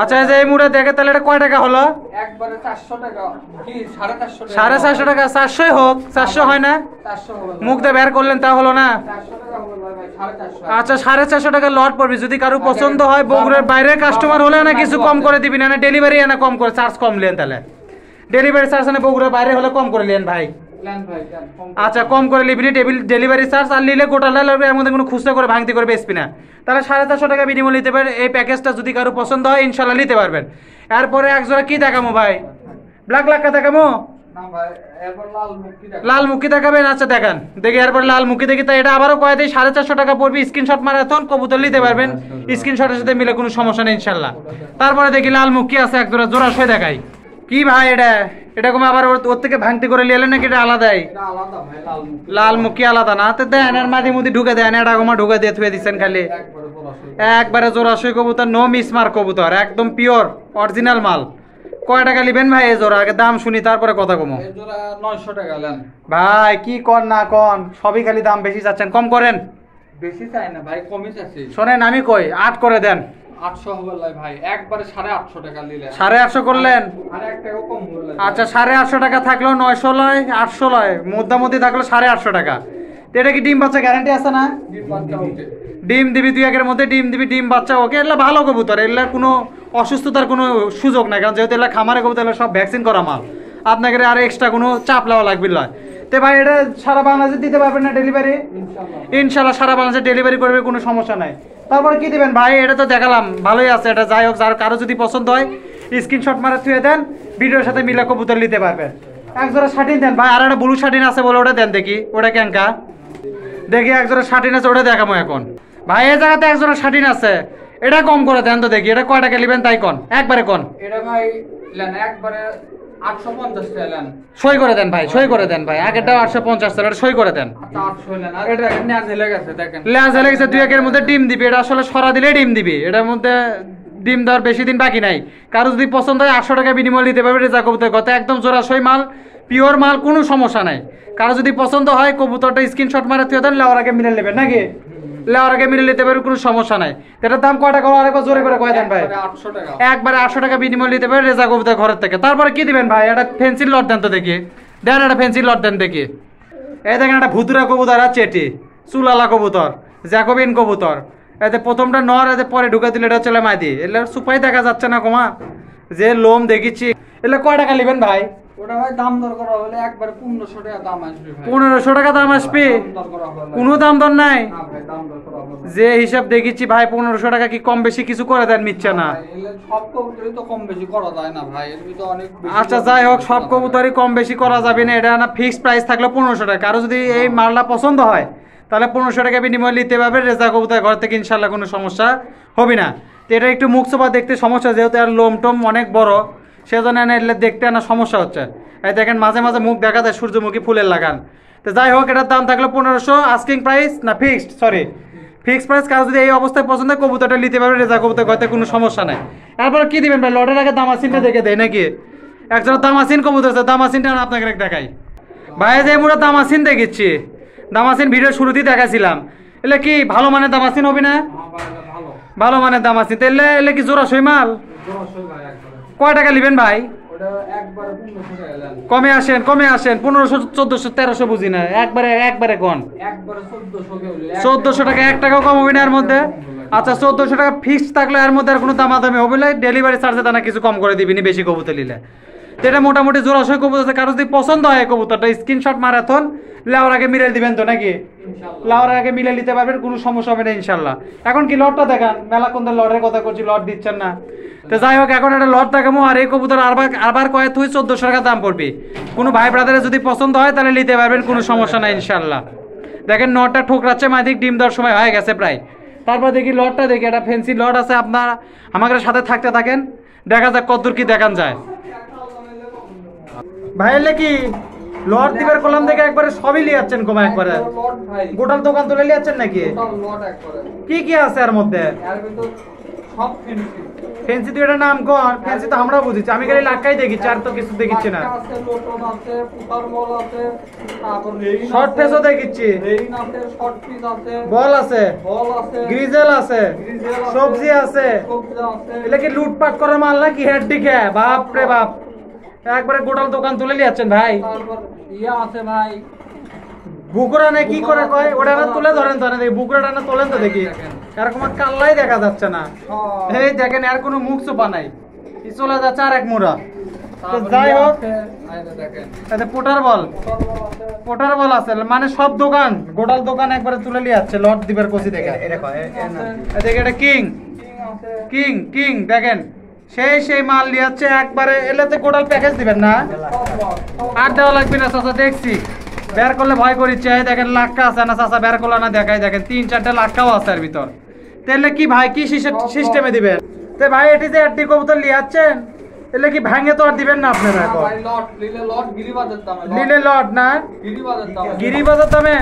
আচ্ছা এই যে এই মুড়ে দেখে, তাহলে এটা কয় টাকা হলো? একবারে 400 টাকা কি 450 টাকা? 450 টাকা। 400 হোক, 400 হয় না? 400 হবে। মুখ দিয়ে বের করলেন তা হলো না? 400 টাকা হবে ভাই, 450। আচ্ছা 450 টাকা লট পড়বে। যদি কারো পছন্দ হয় বগুড়ার বাইরের কাস্টমার হলে না কিছু কম করে দিবি না, ডেলিভারি না কম করে চার্জ কম লেন। তাহলে ডেলিভারি চার্জ না বগুড়ার বাইরে হলে কম করে লেন ভাই। প্ল্যান ভাই প্ল্যান কম। আচ্ছা কম করে লিবি, ডেলিভারি চার্জ আর নিলে গোটাটা লাগবে, এর মধ্যে কোনো খুচরা করে ভাঙতি করে বেচবি না। তাহলে 450 টাকা বিনিময় নিতে পারবেন এই প্যাকেজটা। যদি কারো পছন্দ হয় ইনশাল্লাহ নিতে পারবেন। এরপরে এক জোড়া কি দেখামো ভাই? ব্ল্যাক লাক্কা দেখামো? না ভাই, এরপর লাল মুক্তি দেখা। লাল মুখী দেখাবেন? আচ্ছা দেখান দেখি। এরপর লাল মুখী দেখি। তাই এটা আবারও কয় দিই 450 টাকা পড়বে। স্ক্রিনশট মারাথন কবুতর নিতে পারবেন, স্ক্রিনশটের সাথে মিলে কোনো সমস্যা নেই ইনশাল্লাহ। তারপরে দেখি লাল মুখী আছে এক জোড়া, জোড়া সই দেখাই। কি ভাই এটা? এটা কমে আবার ওর থেকে ভাঙতি করে নিয়ে নাকি এটা আলাদাই? এটা আলাদা ভাই, লাল মুক্তি। লাল মুখী আলাদা না? তো দেন এর মাঝে মধ্যে ঢুকে দেন, এটা কমা ঢুকে দিয়ে থুয়ে দিচ্ছেন খালি। একবারে পড়াশোনা। একবারে জোড়াশই কবুতর, নো মিসমার কবুতর, একদম পিওর অরিজিনাল মাল। কয় টাকা নেবেন ভাই এই জোড়া? আগে দাম শুনি তারপরে কথা কমো। এই জোড়া 900 টাকা নেন ভাই। কি কর না কন, সবই খালি দাম বেশি যাচ্ছেন, কম করেন। বেশি চাই না ভাই, কমই চাচ্ছি। শোনেন আমি কই 8 করে দেন। 800 হবে লাই ভাই, একবারে 850 টাকা নিলে। 850 করলেন? আর 1 টাকা কম হলো। আচ্ছা 850 টাকা থাকলো, 900 লয় 800 লয়, মধ্যমতি থাকলো 850 টাকা। তো এটা কি ডিম বাচ্চা গ্যারান্টি আছে না? ডিম বাচ্চা ওকে। ডিম দিবি 2 একের মধ্যে, ডিম দিবি, ডিম বাচ্চা ওকে। এগুলো ভালো কবুতর, এগুলো কোনো অসুস্থতার কোনো সুযোগ নাই, কারণ যেহেতু এগুলো খামারে কবুতর, এগুলো সব ভ্যাকসিন করা মাল। আপনাকে আর এক্সট্রা কোনো চাপ নেওয়া লাগবে না। তে ভাই এটা সারা বাংলাদেশে দিতে পারবেন না ডেলিভারি? ইনশাল্লাহ সারা বাংলাদেশে ডেলিভারি করবে, কোনো সমস্যা নাই। তারপরে কি দিবেন ভাই? এটা তো দেখালাম, ভালোই আছে এটা। যাই হোক, যার কারো যদি পছন্দ হয় স্ক্রিনশট মারা থুয়ে দেন, ভিডিওর সাথে মিলা কবুতর নিতে পারবেন। এক জোড়া শাটিন দেন ভাই। আর একটা ব্লু শাটিন আছে বলে ওটা দেন দেখি, ওটা ক্যাঙ্কা দেখি। এক জোড়া শাটিন আছে, ওটা দেখাবো এখন ভাই। এই জায়গাতে এক জোড়া শাটিন আছে, এটা কম করে দেন তো দেখি। এটা কয় টাকা নেবেন তাই কোন, একবারে কোন। এটা ভাই লেন একবারে 850 টাকা লেন। সই করে দেন ভাই, সই করে দেন ভাই। আগেরটাও 850 টাকা, এটা সই করে দেন। আচ্ছা 800 লেন। আর এটা ন্যাজ হেলে গেছে দেখেন, লেজ হেলে গেছে, দুই একের মধ্যে ডিম দিবে। এটা আসলে সরা দিলে ডিম দিবে, এটার মধ্যে ডিম দেওয়ার বেশি দিন বাকি নাই। কারো যদি পছন্দ হয় 800 টাকা বিনিময় দিতে পারবে রেজা কবুতর। কত একদম জোড়াশই মাল, পিওর মাল, কোনো সমস্যা নাই। কারো যদি পছন্দ হয় কবুতরটা স্ক্রিনশট মারা তুই দেন, লেওয়ার আগে মিলে নেবেন নাকি? লেওয়ার আগে মিলে নিতে পারবে, কোনো সমস্যা নাই। এটার দাম কয় টাকা? আরেকবার জোরে করে কয় দেন ভাই? 800 টাকা। একবারে 800 টাকা বিনিময় নিতে পারবে রেজা কবুতর ঘরের থেকে। তারপরে কি দিবেন ভাই? একটা ফেন্সিল লট দেন তো দেখি। দেন একটা ফেন্সিল লট দেন দেখি। এই দেখেন একটা ভুতুরা কবুতর আছে, এটি চুলালা কবুতর, জ্যাকোবিন কবুতর। এতে প্রথমটা নর, এতে পরে ঢুকে দিলে এটা চলে মাদি। এগুলো সুপাই দেখা যাচ্ছে না কমা, যে লোম দেখিচ্ছি। এগুলো কয় টাকা নেবেন ভাই? ওটা ভাই দাম দর করা হলে একবার 1500 টাকা দাম আসবে ভাই। 1500 টাকা দাম আসবে? দাম দর করা হলে কোনো দাম দর নাই? না ভাই, দাম দর করা হবে। যে হিসাব দেখিচ্ছি ভাই, 1500 টাকা কি কম বেশি কিছু করে দেন? মিথ্যা না। এলে সব কবুতরই তো কম বেশি করা যায় না ভাই, এর ভিতরে অনেক বেশি। আচ্ছা যাই হোক, সব কবুতরই কম বেশি করা যাবে না। এটা না ফিক্সড প্রাইস থাকলো 1500 টাকা। কারো যদি এই মালটা পছন্দ হয় তাহলে 1500 টাকা বিনিময় নিতে পারবে রেজা কবুতর ঘর থেকে, ইনশাল্লাহ কোনো সমস্যা হবে না। তো এটা একটু মুখ চোপা দেখতে সমস্যা, যেহেতু আর লোম টোম অনেক বড়, সেজন্য এলে দেখতে না সমস্যা হচ্ছে। এই দেখেন মাঝে মাঝে মুখ দেখা যায়, সূর্যমুখী ফুলের লাগান। তো যাই হোক, এটার দাম থাকলো 1500, আস্কিং প্রাইস না ফিক্সড, সরি ফিক্সড প্রাইস। কারো যদি এই অবস্থায় পছন্দ হয় কবুতরটা নিতে পারবে রেজা কবুতর ঘর থেকে, কোনো সমস্যা নাই। এরপরে কি দিবেন ভাই? লটের আগে দামাসিনটা দেখে দেয় নাকি? একজন দামাসিন কবুতর আছে, দামাসিনটা আপনাকে দেখাই ভাই। যে মোটা দামাসিন দেখেছি, দামাসিন ভিডিও শুরুতেই দেখাছিলাম। এলে কি ভালো মানের দামাসিন হবে না? হ্যাঁ ভাই, এটা ভালো। ভালো মানের দামাসিন। তাহলে এলে কি জোড়াশই মাল? জোড়াশই ভাই একবারে। কয় টাকা নেবেন ভাই? ওটা একবারে 1500 টাকা লেন। কমে আসেন, কমে আসেন। 1500, 1400, 1300 বুঝি না, একবারে একবারে কোন। একবারে 1400 কে হইলে 1400 টাকা, 1 টাকাও কম হবে না এর মধ্যে? আচ্ছা 1400 টাকা ফিক্সড থাকলে এর মধ্যে আর কোনো দামাদামি হবে না। ডেলিভারি চার্জে তারা কিছু কম করে দিবিনি বেশি কবুতর নিলে। এটা মোটামুটি জোড়াশই কবুতর আছে। কারো যদি পছন্দ হয় কবুতরটা স্ক্রিনশট মারাথন লাউর আগে মিলে দিবেন তো নাকি? ইনশাআল্লাহ। লাউর আগে মিলে নিতে পারবেন, কোনো সমস্যা হবে না ইনশাল্লাহ। এখন কি লটটা দেখান, মেলা কোন লটের কথা করছি, লট দিচ্ছেন না। তো যাই হোক, এখন একটা লট দেখাবো। আর এই কবুতর আবার কয়েক তুই 1400 টাকা দাম পড়বি। কোনো ভাই ব্রাদারের যদি পছন্দ হয় তাহলে নিতে পারবেন, কোনো সমস্যা নাই ইনশাল্লাহ। দেখেন নটটা ঠোকরাচ্ছে, মাদিক ডিম দেওয়ার সময় হয়ে গেছে প্রায়। তারপর দেখি লটটা দেখি, একটা ফেন্সি লট আছে। আপনার আমাদের সাথে থাকতে থাকেন, দেখা যাক কতদূর কি দেখান যায়। ভাই এলে কি লট দিবার কলাম থেকে একবারে সবই লিয়াচ্ছেন কমা একবারে? লট ভাই, গোটাল দোকান তুলে লিয়াচ্ছেন নাকি? টোটাল লট একবারে। কি কি আছে এর মধ্যে? এর ভিতর সব ফেন্সি। ফেন্সি তো এটা নাম কর, ফেন্সি তো আমরা বুঝিছি, আমি খালি লাক্কাই দেখিছি, আর তো কিছু দেখিচ্ছি না। আছে, লোটন আছে, পুতার বল আছে, তারপর রেইন শর্ট ফেসও দেখিচ্ছি, রেইন আছে, শর্ট পিস আছে, বল আছে, বল আছে, গ্রিজেল আছে, গ্রিজেল আছে, সবজি আছে। সবজি আছে। এগুলা কি লুটপাট করা মাল নাকি হেড দিকে? বাপ রে বাপ, একবারে গোটাল দোকান তুলে লিয়াচ্ছেন ভাই। তারপর ইয়া আছে ভাই, বুকুরা না কি করে কয়, ওটা না তুলে ধরেন তো, দেখি বুকুরাটা না তোলেন তো দেখি। এরকম কাল্লাই দেখা যাচ্ছে না। সব। এই দেখেন আর কোনো মুখ চোপা নাই, এই চলে যাচ্ছে আর এক মুড়া। তো তারপর যাই ইয়া হোক, আছে, এই যে দেখেন, এতে পোটার বল, পুতার বল আছে। পোটার বল আছে, মানে সব দোকান গোটাল দোকান একবারে তুলে লিয়াচ্ছে লট দিবার কষি দেখে। দেখে এটা কিং, কিং আছে, কিং কিং দেখেন, সেই মাল লিয়াচ্ছে একবারে। এলাতে গোটাল প্যাকেজ দিবেন না? সব লট, সব আর দেওয়া লাগবে না চাচা, দেখছি বের করলে ভয় করিচ্ছে। এই দেখেন লাক্কা আছে না চাচা, বের করলে না দেখাই, দেখেন 3-4টা লাক্কাও আছে এর ভিতর। তাহলে কি ভাই কি সিস্টেমে দিবেন? তো ভাই এটি যে একটি কবুতর লিয়াচ্ছেন, এলে কি ভাঙে তো আর দিবেন না আপনারা এখন? ভাই লট লিলে লট গিরিবাজার দামে, লিলে লট না গিরিবাজার দামে। গিরিবাজার দামে?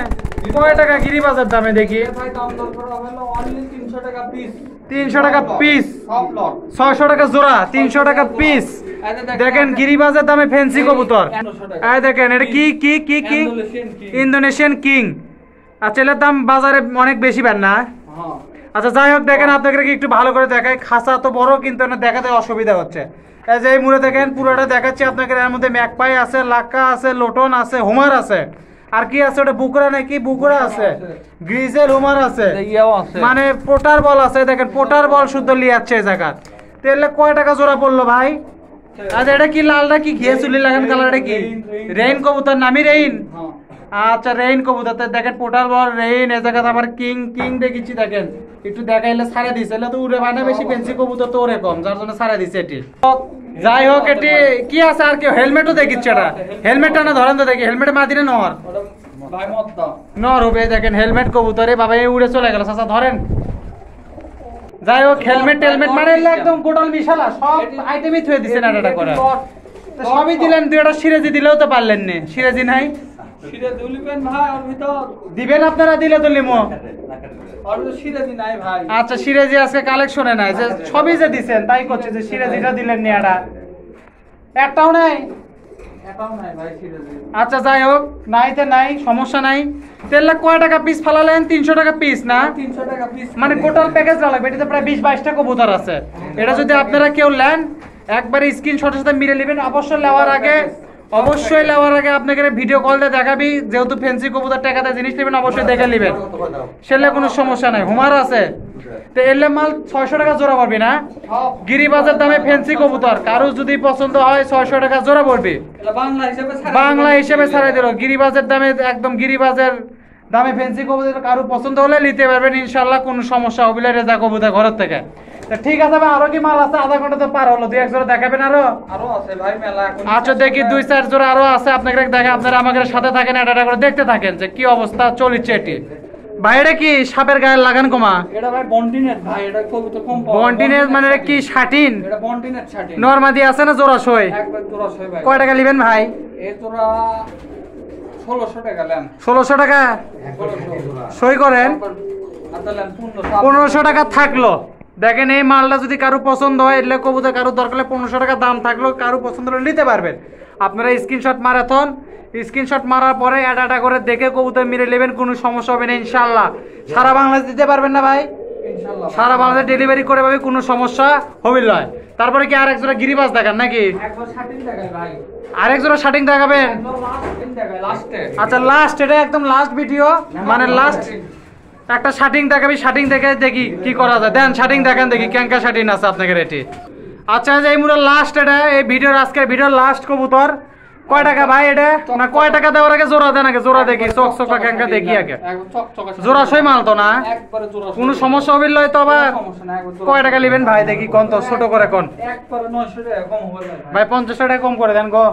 কয় টাকা গিরিবাজার দামে দেখি? ভাই দাম দর করা হলো অনলি 300 টাকা পিস। 300 টাকা পিস, সব লট 600 টাকা জোড়া, 300 টাকা পিস। দেখেন গিরিবাজার দামে ফেন্সি কবুতর। এই দেখেন এটা কি কি কি কি ইন্দোনেশিয়ান কিং। আচ্ছা এটার দাম বাজারে অনেক বেশি পান না? হ্যাঁ। আচ্ছা যাই হোক, দেখেন আপনাকে কি একটু ভালো করে দেখাই। খাঁচা তো বড় কিন্তু না দেখাতে অসুবিধা হচ্ছে। এই যে এই মুড়ে দেখেন পুরোটা দেখাচ্ছি আপনাকে। এর মধ্যে ম্যাকপাই আছে, লাক্কা আছে, লোটন আছে, হুমার আছে। আর কি আছে ওটা? বুকুরা নাকি? বুকুরা আছে, গ্রিজেল, হুমার আছে, ইয়াও আছে, মানে পোটার বল আছে। দেখেন পোটার বল শুদ্ধ লিয়াচ্ছে এই জায়গা। তাহলে কয় টাকা জোড়া পড়লো ভাই? আচ্ছা এটা কি লালটা কি ঘিয়ে চুলি লাগান কালার, এটা কি রেইন কবুতর? নামি রেইন। আচ্ছা রেইন কবুতর দেখেন, পোটাল বল রেইন। এ জায়গাতে আবার কিং কিং দেখেছি, দেখেন একটু দেখাইলে ছাড়ে দিছে, এলে তো উড়ে বানা বেশি, পেন্সি কবুতর তো ওরে কম, যার জন্য ছাড়ে দিছে এটি। যাই হোক, এটি কি আছে আর কি, হেলমেটও দেখিচ্ছে এটা, হেলমেটটা না ধরেন তো দেখি, হেলমেটে মাদিনে নর নর হবে, দেখেন হেলমেট কবুতরে বাবা এই উড়ে চলে গেল, চাচা ধরেন। যাই হোক, হেলমেট টেলমেট মানে একদম গোটাল মিশালা সব আইটেমই থুয়ে দিছেন এটা করে, সবই দিলেন, দুই একটা সিরাজি দিলেও তো পারলেন না, সিরাজি নাই দিবেন আপনারা, দিলে তো লিমো। আচ্ছা সিরাজি আজকে কালেকশনে নাই, যে সবই যে দিছেন তাই করছে, যে সিরাজিটা দিলেন নি এটা একটাও নাই। আচ্ছা যাই হোক, নাইতে নাই, সমস্যা নাই। 3 লাখ কয় টাকা পিস ফালালেন? 300 টাকা পিস না, 300 টাকা পিস, মানে টোটাল প্যাকেজ লাগবে। এটাতে প্রায় 20-22টা কবুতর আছে। এটা যদি আপনারা কেউ নেন, একবারে স্ক্রিনশটের সাথে মিলে নেবেন। অবশ্যই নেওয়ার আগে আপনাকে ভিডিও কল দিয়ে দেখাবি, যেহেতু ফ্যান্সি কবুতর টাকাতে জিনিস নেবেন, অবশ্যই দেখে নেবেন, সেলে কোনো সমস্যা নাই। হুমার আছে তো এলে মাল 600 টাকা জোড়া পড়বি না, গিরিবাজের দামে ফ্যান্সি কবুতর, কারো যদি পছন্দ হয় 600 টাকা জোড়া পড়বে, বাংলা হিসেবে ছাড়াই দিল। গিরিবাজের দামে, একদম গিরিবাজের দামে ফ্যান্সি কবুতর, কারো পছন্দ হলে নিতে পারবেন ইনশাল্লাহ, কোনো সমস্যা হবে না। রেজা কবুতর ঘরের থেকে। ঠিক আছে ভাই, আরো কি মাল আছে? আধা ঘন্টা তো পার হলো, 2-1 জোড়া দেখাবেন আরো? আছে ভাই মেলা। আচ্ছা দেখি 2-4 জোড়া আরো আছে, আপনাকে দেখে আপনারা আমাদের সাথে থাকেন, এটা করে দেখতে থাকেন যে কি অবস্থা চলছে এটি। ভাই এটা কি সাপের গায়ে লাগান কমা? এটা ভাই বন্টিনেট ভাই, এটা কবুতর কম পাওয়া। বন্টিনেট মানে এটা কি শাটিন? এটা বন্টিনেট শাটিন। নরমাদি আছে না জোড়া সই? একবার জোড়া সই ভাই। কয় টাকা নেবেন ভাই? এই জোড়া 1600 টাকা নেন। 1600 টাকা সই করেন, 1500 টাকা থাকলো। দেখেন এই মালটা যদি কারো পছন্দ হয়, এলে কবুতর কারো দরকার হলে 1500 টাকা দাম থাকলো, কারো পছন্দ হলে নিতে পারবেন। আপনারা স্ক্রিনশট মারাথন, স্ক্রিনশট মারার পরে এটা করে দেখে কবুতর মিলে নেবেন, কোনো সমস্যা হবে না ইনশাল্লাহ। সারা বাংলাদেশ দিতে পারবেন না ভাই? ইনশাআল্লাহ সারা বাংলাদেশ ডেলিভারি করে পাবে, কোনো সমস্যা হবে নয়। তারপরে কি আরেক জোড়া গিরিবাজ দেখান নাকি? একবার শাটিং দেখাই ভাই, আরেক জোড়া শাটিং দেখাবেন? একদম লাস্ট দেখাই, লাস্টে। আচ্ছা লাস্ট, এটা একদম লাস্ট ভিডিও, মানে লাস্ট একটা শাটিং দেখাবি, শাটিং দেখে দেখি কি করা যায়। দেন শাটিং দেখেন দেখি, ক্যাঙ্কা শাটিং আছে আপনাকে রেটি। আচ্ছা যে এই মুড়ে লাস্ট, এটা এই ভিডিওর আজকের ভিডিওর লাস্ট কবুতর। কয় টাকা ভাই এটা? না কয় টাকা দেওয়ার আগে জোড়া দেন, আগে জোড়া দেখি, চকচকা ক্যাঙ্কা দেখি আগে। জোড়া সই মাল তো না, কোনো সমস্যা হবে লয় তো আবার? কয় টাকা নেবেন ভাই দেখি কোন তো, ছোট করে কোন ভাই? 50 টাকা কম করে দেন গো।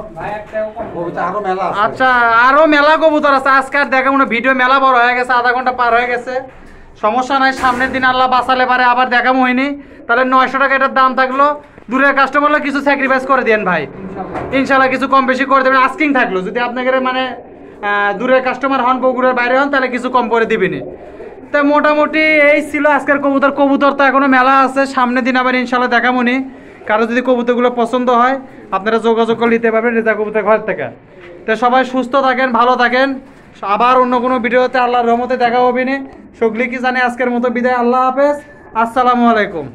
আচ্ছা আরো মেলা কবুতর আছে, আজকে আর দেখা মনে ভিডিও মেলা বড় হয়ে গেছে, আধা ঘন্টা পার হয়ে গেছে, সমস্যা নাই। সামনের দিন আল্লাহ বাঁচালে পারে আবার দেখামো হয়নি, তাহলে 900 টাকা এটার দাম থাকলো। দূরের কাস্টমাররা কিছু স্যাক্রিফাইস করে দেন ভাই, ইনশাল্লাহ কিছু কম বেশি করে দেবেন। আস্কিং থাকলো, যদি আপনাকে মানে দূরের কাস্টমার হন, বগুড়ার বাইরে হন, তাহলে কিছু কম করে দিবেনি। তো মোটামুটি এই ছিল আজকের কবুতর। কবুতর তো এখনো মেলা আছে, সামনের দিন আবার ইনশাল্লাহ দেখামনি। কারো যদি কবুতরগুলো পছন্দ হয়, আপনারা যোগাযোগ করে নিতে পারবেন রেজা কবুতর ঘর থেকে। তো সবাই সুস্থ থাকেন, ভালো থাকেন, আবার অন্য কোনো ভিডিওতে আল্লাহর রহমতে দেখা হবে না। সকলে কি জানে, আজকের মতো বিদায়, আল্লাহ হাফেজ, আসসালামু আলাইকুম।